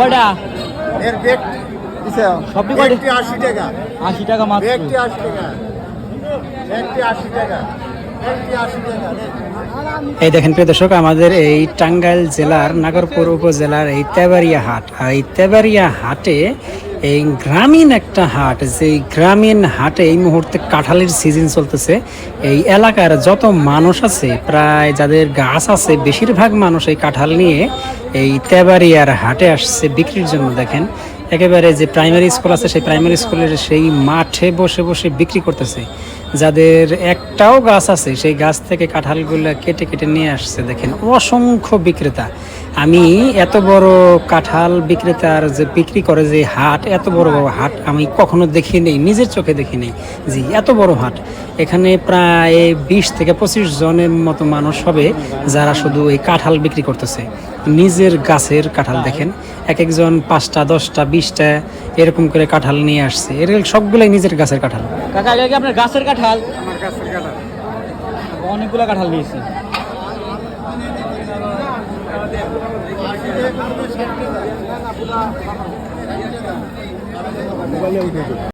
কয়টা? এর বেগ সবই কয়টা? 80 টাকা। 80 টাকা মাত্র। বেগটি 80 টাকা। বেগটি 80 টাকা। বেগটি 80 টাকা। এই দেখেন প্রিয় দর্শক, আমাদের এই টাঙ্গাইল জেলার নাগরপুর উপজেলার এই তেবাড়িয়া হাট, আর এই তেবাড়িয়া হাটে এই গ্রামীণ একটা হাট, যে গ্রামীণ হাটে এই মুহূর্তে কাঁঠালের সিজন চলতেছে। এই এলাকার যত মানুষ আছে, প্রায় যাদের গাছ আছে, বেশিরভাগ মানুষ এই কাঁঠাল নিয়ে এই তেবাড়িয়ার হাটে আসছে বিক্রির জন্য। দেখেন একেবারে যে প্রাইমারি স্কুল আছে, সেই প্রাইমারি স্কুলের সেই মাঠে বসে বসে বিক্রি করতেছে। যাদের একটাও গাছ আছে, সেই গাছ থেকে কাঁঠালগুলো কেটে কেটে নিয়ে আসছে। দেখেন অসংখ্য বিক্রেতা। আমি এত বড় কাঁঠাল বিক্রেতার যে বিক্রি করে যে হাট, এত বড় বড় হাট আমি কখনো দেখি নেই, নিজের চোখে দেখি নেই। জি, এত বড় হাট। এখানে প্রায় 20 থেকে 25 জনের মতো মানুষ হবে, যারা শুধু এই কাঁঠাল বিক্রি করতেছে, নিজের গাছের কাঁঠাল। দেখেন এক একজন 5টা 10টা 20টা এরকম করে কাঁঠাল নিয়ে আসছে। এর সবগুলাই নিজের গাছের কাঁঠাল। কাকা এটা কি আপনার গাছের কাঁঠাল? আমার গাছের কাঁঠাল। অনেকগুলো কাঁঠাল নিয়েছি। মোবাইলে উঠে